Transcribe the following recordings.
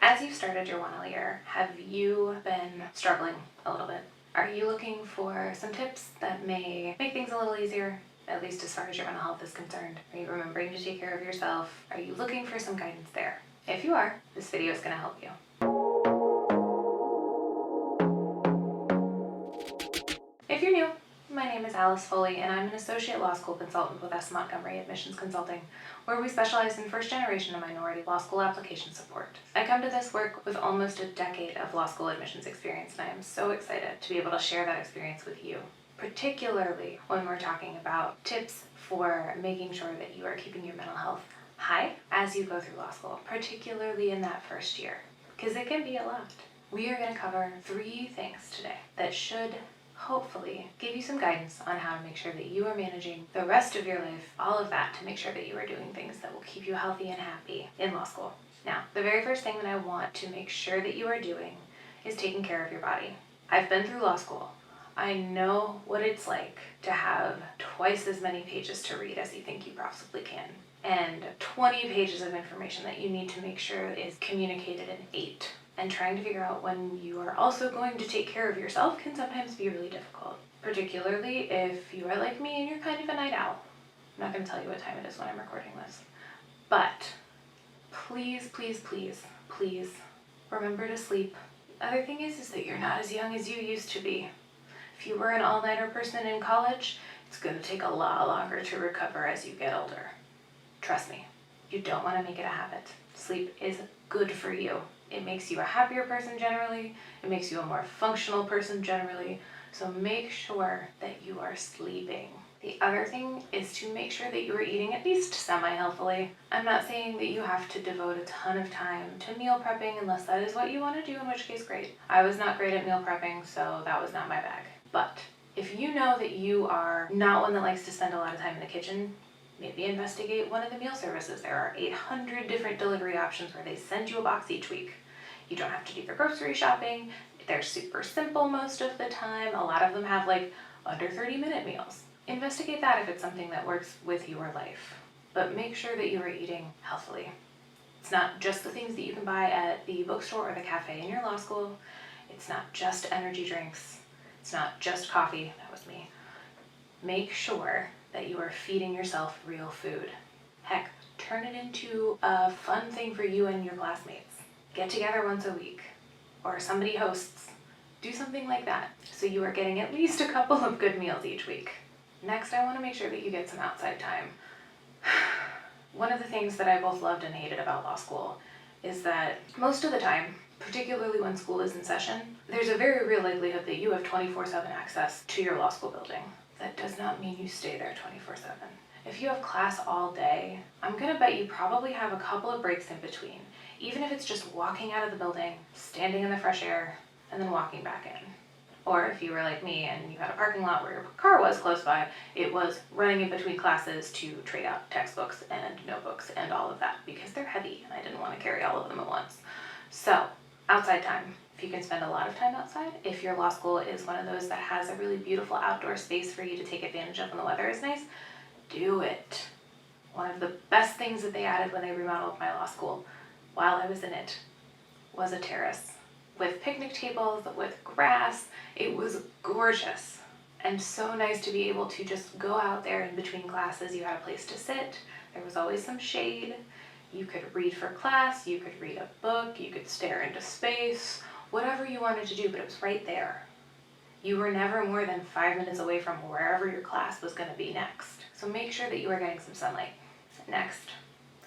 As you've started your 1L year, have you been struggling a little bit? Are you looking for some tips that may make things a little easier, at least as far as your mental health is concerned? Are you remembering to take care of yourself? Are you looking for some guidance there? If you are, this video is going to help you. If you're new, my name is Alice Foley, and I'm an associate law school consultant with Montgomery Admissions Consulting, where we specialize in first-generation and minority law school application support. I come to this work with almost a decade of law school admissions experience, and I am so excited to be able to share that experience with you, particularly when we're talking about tips for making sure that you are keeping your mental health high as you go through law school, particularly in that first year, because it can be a lot. We are going to cover 3 things today that should hopefully give you some guidance on how to make sure that you are managing the rest of your life, all of that, to make sure that you are doing things that will keep you healthy and happy in law school. Now, the very first thing that I want to make sure that you are doing is taking care of your body. I've been through law school. I know what it's like to have twice as many pages to read as you think you possibly can, and 20 pages of information that you need to make sure is communicated in 8. And trying to figure out when you are also going to take care of yourself can sometimes be really difficult, particularly if you are like me and you're kind of a night owl. I'm not going to tell you what time it is when I'm recording this, but please, please, please, please remember to sleep. The other thing is that you're not as young as you used to be. If you were an all-nighter person in college, it's going to take a lot longer to recover as you get older. Trust me, you don't want to make it a habit. Sleep is good for you. It makes you a happier person generally. It makes you a more functional person generally. So make sure that you are sleeping. The other thing is to make sure that you are eating at least semi-healthily. I'm not saying that you have to devote a ton of time to meal prepping unless that is what you want to do, in which case great. I was not great at meal prepping, so that was not my bag. But if you know that you are not one that likes to spend a lot of time in the kitchen, maybe investigate one of the meal services. There are 800 different delivery options where they send you a box each week. You don't have to do your grocery shopping. They're super simple most of the time. A lot of them have like under 30-minute meals. Investigate that if it's something that works with your life. But make sure that you are eating healthily. It's not just the things that you can buy at the bookstore or the cafe in your law school. It's not just energy drinks. It's not just coffee. That was me. Make sure that you are feeding yourself real food. Heck, turn it into a fun thing for you and your classmates. Get together once a week, or somebody hosts. Do something like that, so you are getting at least a couple of good meals each week. Next, I want to make sure that you get some outside time. One of the things that I both loved and hated about law school is that most of the time, particularly when school is in session, there's a very real likelihood that you have 24/7 access to your law school building. That does not mean you stay there 24/7. If you have class all day, I'm gonna bet you probably have a couple of breaks in between, even if it's just walking out of the building, standing in the fresh air, and then walking back in. Or if you were like me and you had a parking lot where your car was close by, it was running in between classes to trade out textbooks and notebooks and all of that, because they're heavy and I didn't want to carry all of them at once. So, outside time. If you can spend a lot of time outside, if your law school is one of those that has a really beautiful outdoor space for you to take advantage of when the weather is nice, do it. One of the best things that they added when they remodeled my law school, while I was in it, was a terrace with picnic tables, with grass. It was gorgeous and so nice to be able to just go out there in between classes. You had a place to sit. There was always some shade. You could read for class. You could read a book. You could stare into space. Whatever you wanted to do, but it was right there. You were never more than 5 minutes away from wherever your class was going to be next. So make sure that you are getting some sunlight. Next,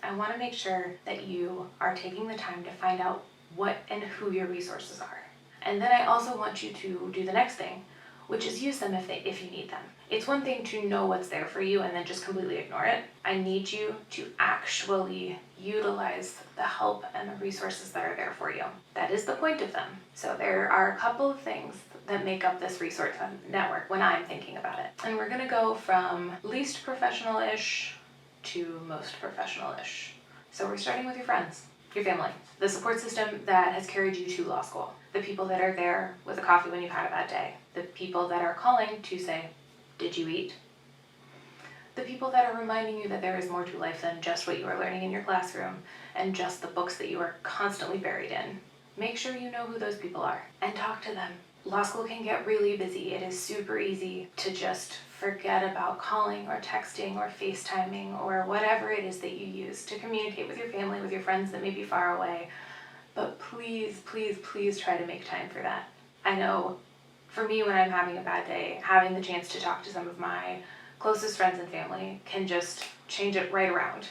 I want to make sure that you are taking the time to find out what and who your resources are. And then I also want you to do the next thing, which is use them if you need them. It's one thing to know what's there for you and then just completely ignore it. I need you to actually utilize the help and the resources that are there for you. That is the point of them. So there are a couple of things that make up this resource network when I'm thinking about it. And we're gonna go from least professional-ish to most professional-ish. So we're starting with your friends, your family, the support system that has carried you to law school, the people that are there with a coffee when you've had a bad day, the people that are calling to say, did you eat? The people that are reminding you that there is more to life than just what you are learning in your classroom and just the books that you are constantly buried in. Make sure you know who those people are and talk to them. Law school can get really busy. It is super easy to just forget about calling or texting or FaceTiming or whatever it is that you use to communicate with your family, with your friends that may be far away. But please, please, please try to make time for that. I know for me, when I'm having a bad day, having the chance to talk to some of my closest friends and family can just change it right around,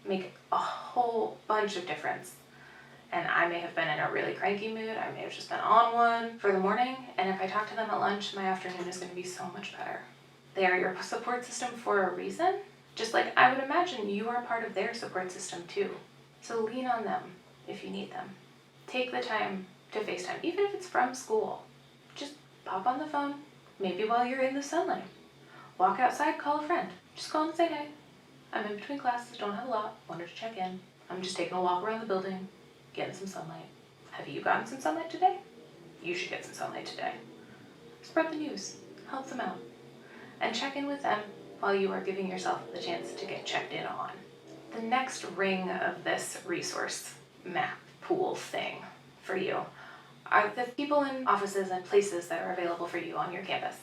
make a whole bunch of difference. And I may have been in a really cranky mood, I may have just been on one for the morning, and if I talk to them at lunch, my afternoon is going to be so much better. They are your support system for a reason, just like I would imagine you are part of their support system too. So lean on them if you need them. Take the time to FaceTime, even if it's from school. Just pop on the phone, maybe while you're in the sunlight. Walk outside, call a friend. Just call and say, hey, I'm in between classes, don't have a lot, wanted to check in. I'm just taking a walk around the building, getting some sunlight. Have you gotten some sunlight today? You should get some sunlight today. Spread the news, help them out, and check in with them while you are giving yourself the chance to get checked in on. The next ring of this resource map pool thing for you are the people in offices and places that are available for you on your campus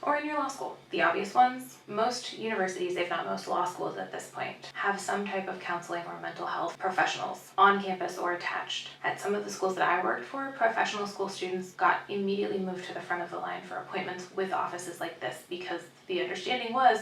or in your law school. The obvious ones, most universities, if not most law schools at this point, have some type of counseling or mental health professionals on campus or attached. At some of the schools that I worked for, professional school students got immediately moved to the front of the line for appointments with offices like this because the understanding was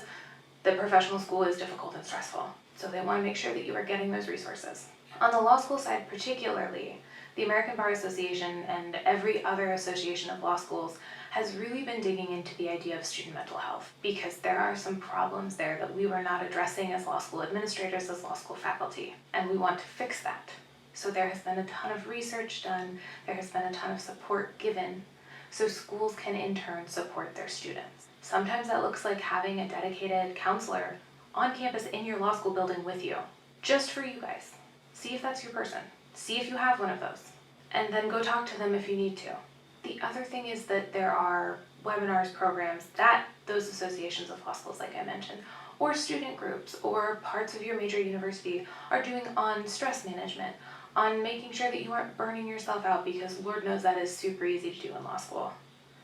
that professional school is difficult and stressful. So they want to make sure that you are getting those resources. On the law school side particularly, the American Bar Association and every other association of law schools has really been digging into the idea of student mental health because there are some problems there that we were not addressing as law school administrators, as law school faculty, and we want to fix that. So there has been a ton of research done, there has been a ton of support given, so schools can in turn support their students. Sometimes that looks like having a dedicated counselor on campus in your law school building with you, just for you guys. See if that's your person. See if you have one of those, and then go talk to them if you need to. The other thing is that there are webinars, programs that those associations of law schools, like I mentioned, or student groups, or parts of your major university are doing on stress management, on making sure that you aren't burning yourself out, because Lord knows that is super easy to do in law school.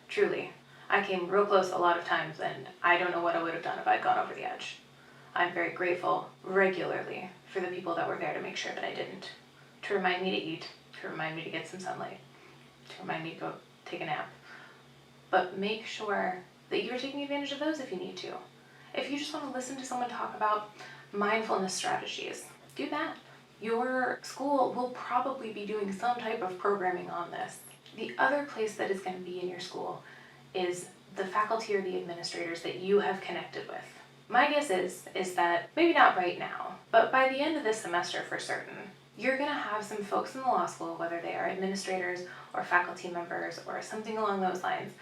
Truly. I came real close a lot of times, and I don't know what I would have done if I'd gone over the edge. I'm very grateful regularly for the people that were there to make sure that I didn't. To remind me to eat, to remind me to get some sunlight, to remind me to go take a nap. But make sure that you're taking advantage of those if you need to. If you just want to listen to someone talk about mindfulness strategies, do that. Your school will probably be doing some type of programming on this. The other place that is going to be in your school is the faculty or the administrators that you have connected with. My guess is that, maybe not right now, but by the end of this semester for certain, you're going to have some folks in the law school, whether they are administrators or faculty members or something along those lines,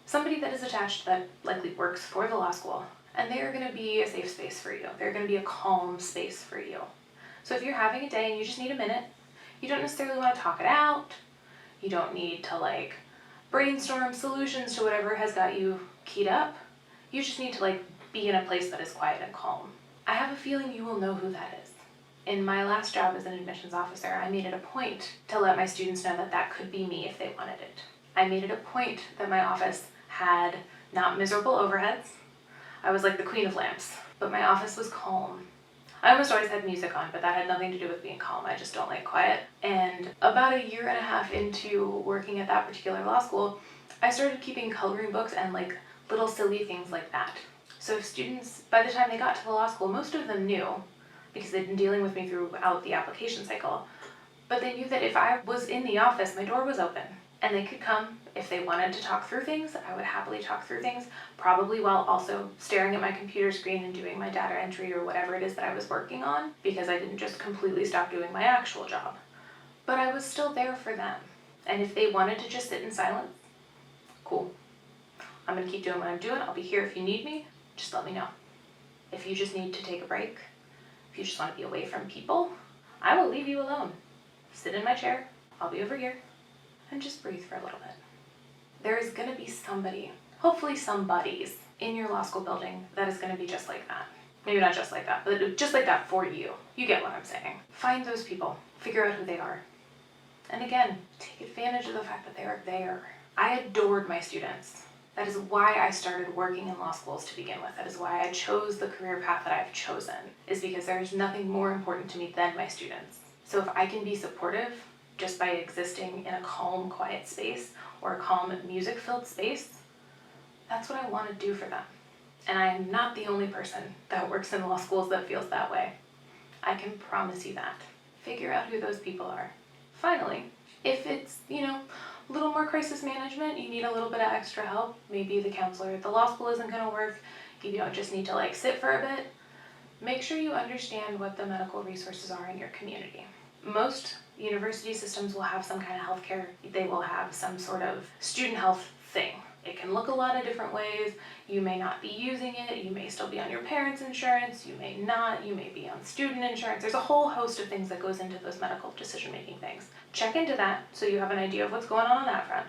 somebody that is attached that likely works for the law school, and they are going to be a safe space for you. They're going to be a calm space for you. So if you're having a day and you just need a minute, you don't necessarily want to talk it out, you don't need to brainstorm solutions to whatever has got you keyed up, you just need to be in a place that is quiet and calm. I have a feeling you will know who that is. In my last job as an admissions officer, I made it a point to let my students know that that could be me if they wanted it. I made it a point that my office had not miserable overheads. I was like the queen of lamps, but my office was calm. I almost always had music on, but that had nothing to do with being calm. I just don't like quiet. And about a year and a half into working at that particular law school, I started keeping coloring books and little silly things like that. So students, by the time they got to the law school, most of them knew, because they'd been dealing with me throughout the application cycle, but they knew that if I was in the office, my door was open, and they could come if they wanted to talk through things. I would happily talk through things, probably while also staring at my computer screen and doing my data entry or whatever it is that I was working on, because I didn't just completely stop doing my actual job. But I was still there for them, and if they wanted to just sit in silence, cool. I'm going to keep doing what I'm doing. I'll be here if you need me. Just let me know. If you just need to take a break, if you just want to be away from people, I will leave you alone. Sit in my chair, I'll be over here, and just breathe for a little bit. There is going to be somebody, hopefully somebodies, in your law school building that is going to be just like that. Maybe not just like that, but just like that for you. You get what I'm saying. Find those people. Figure out who they are. And again, take advantage of the fact that they are there. I adored my students. That is why I started working in law schools to begin with. That is why I chose the career path that I've chosen, is because there is nothing more important to me than my students. So if I can be supportive just by existing in a calm, quiet space or a calm, music-filled space, that's what I want to do for them. And I am not the only person that works in law schools that feels that way. I can promise you that. Figure out who those people are. Finally, if it's, a little more crisis management, you need a little bit of extra help, maybe the counselor at the law school isn't going to work, you don't just need to sit for a bit, make sure you understand what the medical resources are in your community. Most university systems will have some kind of healthcare. They will have some sort of student health thing. It can look a lot of different ways. You may not be using it. You may still be on your parents' insurance. You may not. You may be on student insurance. There's a whole host of things that goes into those medical decision-making things. Check into that so you have an idea of what's going on that front.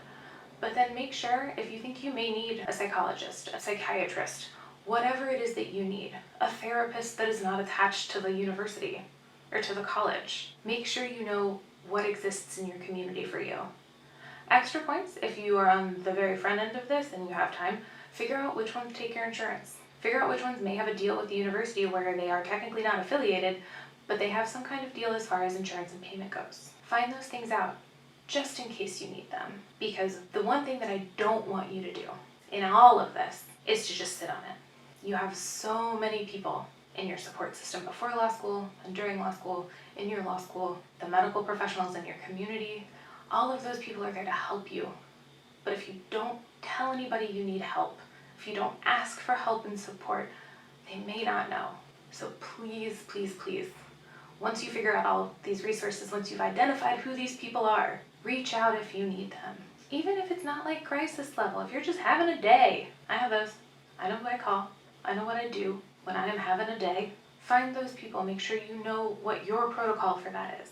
But then make sure, if you think you may need a psychologist, a psychiatrist, whatever it is that you need, a therapist that is not attached to the university or to the college, make sure you know what exists in your community for you. Extra points, if you are on the very front end of this and you have time, figure out which ones take your insurance. Figure out which ones may have a deal with the university where they are technically not affiliated, but they have some kind of deal as far as insurance and payment goes. Find those things out, just in case you need them. Because the one thing that I don't want you to do in all of this is to just sit on it. You have so many people in your support system before law school and during law school, in your law school, the medical professionals in your community. All of those people are there to help you. But if you don't tell anybody you need help, if you don't ask for help and support, they may not know. So please, please, please, once you figure out all of these resources, once you've identified who these people are, reach out if you need them. Even if it's not like crisis level, if you're just having a day, I have those. I know who I call. I know what I do when I am having a day. Find those people. Make sure you know what your protocol for that is.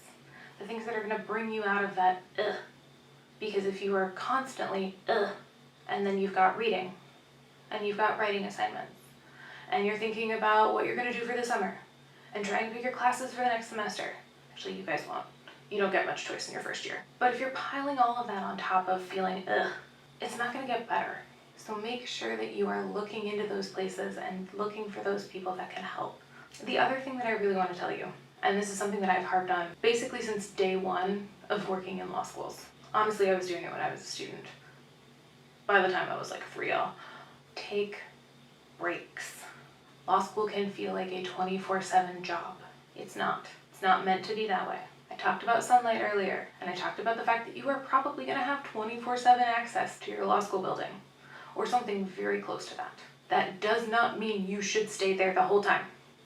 The things that are going to bring you out of that ugh. Because if you are constantly ugh, and then you've got reading, and you've got writing assignments, and you're thinking about what you're going to do for the summer, and trying to pick your classes for the next semester. Actually, you guys won't. You don't get much choice in your first year. But if you're piling all of that on top of feeling ugh, it's not going to get better. So make sure that you are looking into those places and looking for those people that can help. The other thing that I really want to tell you, and this is something that I've harped on basically since day one of working in law schools. Honestly, I was doing it when I was a student. By the time I was like 3L. Take breaks. Law school can feel like a 24/7 job. It's not. It's not meant to be that way. I talked about sunlight earlier, and I talked about the fact that you are probably going to have 24/7 access to your law school building, or something very close to that. That does not mean you should stay there the whole time.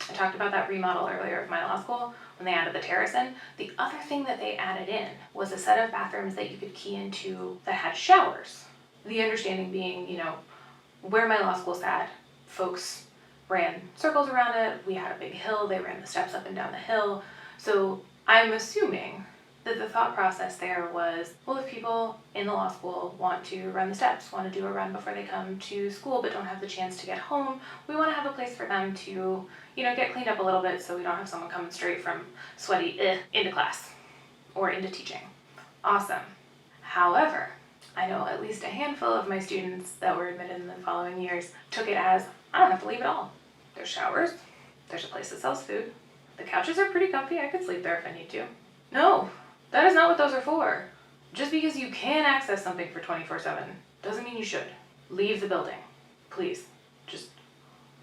I talked about that remodel earlier of my law school when they added the terrace in. The other thing that they added in was a set of bathrooms that you could key into that had showers. The understanding being, where my law school sat, folks ran circles around it. We had a big hill. They ran the steps up and down the hill. So I'm assuming that the thought process there was, well, if people in the law school want to run the steps, want to do a run before they come to school but don't have the chance to get home, we want to have a place for them to, get cleaned up a little bit so we don't have someone coming straight from sweaty into class or into teaching. Awesome. However, I know at least a handful of my students that were admitted in the following years took it as, I don't have to leave at all. There's showers, there's a place that sells food, the couches are pretty comfy, I could sleep there if I need to. No, that is not what those are for. Just because you can access something for 24/7 doesn't mean you should. Leave the building. Please. Just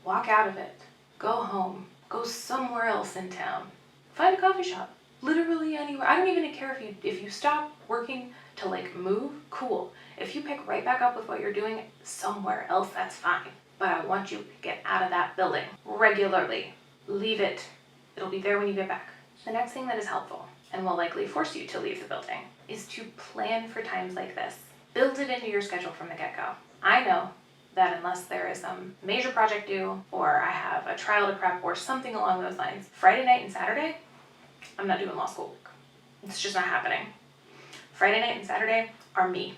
walk out of it. Go home. Go somewhere else in town. Find a coffee shop. Literally anywhere. I don't even care if you stop working to move, cool. If you pick right back up with what you're doing somewhere else, that's fine. But I want you to get out of that building regularly. Leave it. It'll be there when you get back. The next thing that is helpful, and will likely force you to leave the building, is to plan for times like this. Build it into your schedule from the get-go. I know that unless there is some major project due, or I have a trial to prep, or something along those lines, Friday night and Saturday, I'm not doing law school work. It's just not happening. Friday night and Saturday are me.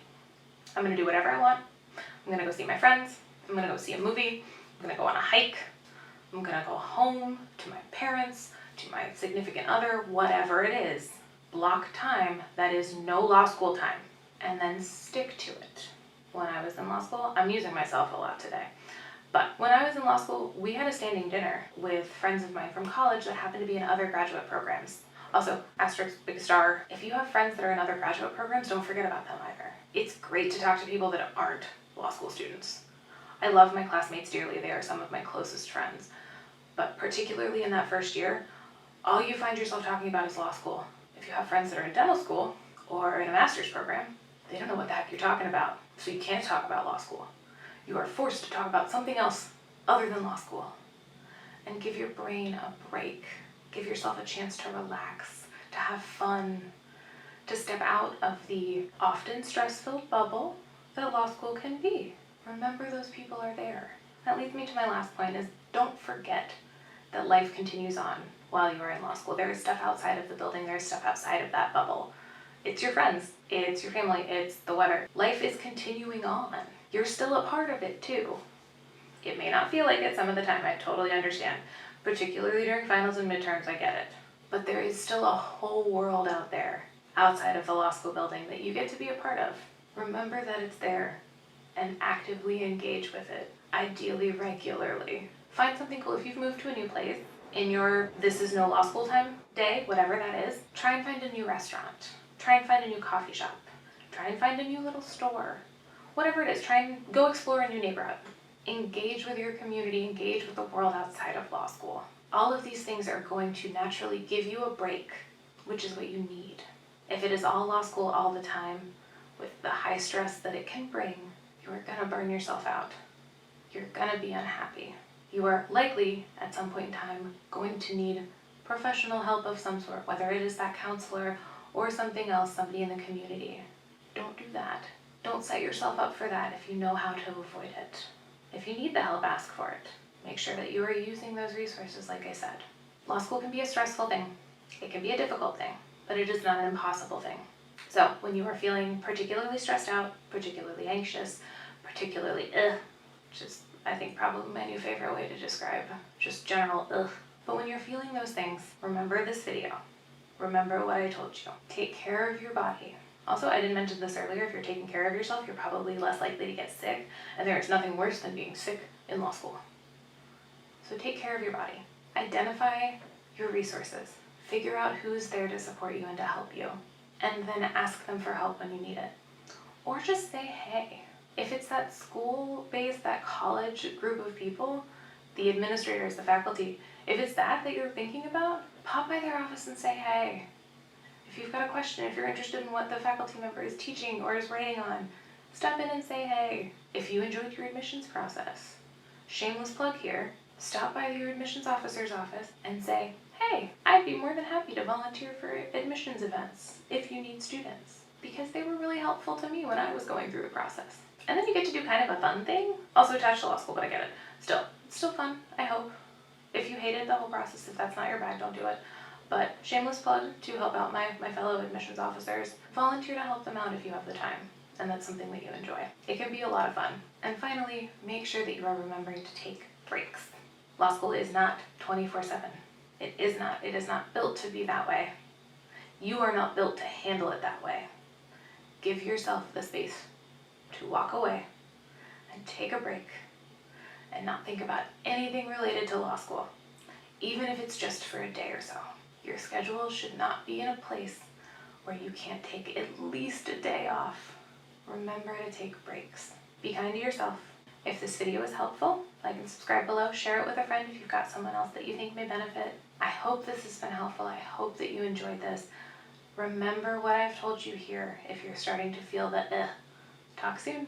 I'm going to do whatever I want. I'm going to go see my friends. I'm going to go see a movie. I'm going to go on a hike. I'm I'm gonna go home to my parents, to my significant other, whatever it is. Block time that is no law school time, and then stick to it. When I was in law school, I'm using myself a lot today, but when I was in law school, we had a standing dinner with friends of mine from college that happened to be in other graduate programs. Also, asterisk, big star, if you have friends that are in other graduate programs, don't forget about them either. It's great to talk to people that aren't law school students. I love my classmates dearly, they are some of my closest friends, but particularly in that first year, all you find yourself talking about is law school. If you have friends that are in dental school or in a master's program, they don't know what the heck you're talking about, so you can't talk about law school. You are forced to talk about something else other than law school. And give your brain a break. Give yourself a chance to relax, to have fun, to step out of the often stress-filled bubble that law school can be. Remember those people are there. That leads me to my last point is don't forget that life continues on while you are in law school. There is stuff outside of the building, there is stuff outside of that bubble. It's your friends, it's your family, it's the weather. Life is continuing on. You're still a part of it too. It may not feel like it some of the time, I totally understand. Particularly during finals and midterms, I get it. But there is still a whole world out there, outside of the law school building, that you get to be a part of. Remember that it's there and actively engage with it, ideally regularly. Find something cool. If you've moved to a new place, in your this is no law school time day, whatever that is, try and find a new restaurant. Try and find a new coffee shop. Try and find a new little store. Whatever it is, try and go explore a new neighborhood. Engage with your community, engage with the world outside of law school. All of these things are going to naturally give you a break, which is what you need. If it is all law school all the time, with the high stress that it can bring, you are gonna burn yourself out. You're gonna be unhappy. You are likely, at some point in time, going to need professional help of some sort, whether it is that counselor or something else, somebody in the community. Don't do that. Don't set yourself up for that if you know how to avoid it. If you need the help, ask for it. Make sure that you are using those resources, like I said. Law school can be a stressful thing. It can be a difficult thing, but it is not an impossible thing. So when you are feeling particularly stressed out, particularly anxious, particularly which is, I think, probably my new favorite way to describe just general But when you're feeling those things, remember this video. Remember what I told you. Take care of your body. Also, I didn't mention this earlier, if you're taking care of yourself, you're probably less likely to get sick, and there is nothing worse than being sick in law school. So take care of your body. Identify your resources. Figure out who's there to support you and to help you, and then ask them for help when you need it. Or just say hey. If it's that school-based, that college group of people, the administrators, the faculty, if it's that you're thinking about, pop by their office and say hey. If you've got a question, if you're interested in what the faculty member is teaching or is writing on, step in and say hey. If you enjoyed your admissions process, shameless plug here, stop by your admissions officer's office and say, hey, I'd be more than happy to volunteer for admissions events if you need students, because they were really helpful to me when I was going through the process. And then you get to do kind of a fun thing, also attached to law school, but I get it. It's still fun, I hope. If you hated the whole process, if that's not your bag, don't do it. But shameless plug to help out my fellow admissions officers. Volunteer to help them out if you have the time, and that's something that you enjoy. It can be a lot of fun. And finally, make sure that you are remembering to take breaks. Law school is not 24/7. It is not. It is not built to be that way. You are not built to handle it that way. Give yourself the space to walk away and take a break and not think about anything related to law school, even if it's just for a day or so. Your schedule should not be in a place where you can't take at least a day off. Remember to take breaks. Be kind to yourself. If this video was helpful, like and subscribe below. Share it with a friend if you've got someone else that you think may benefit. I hope this has been helpful. I hope that you enjoyed this. Remember what I've told you here if you're starting to feel the Talk soon.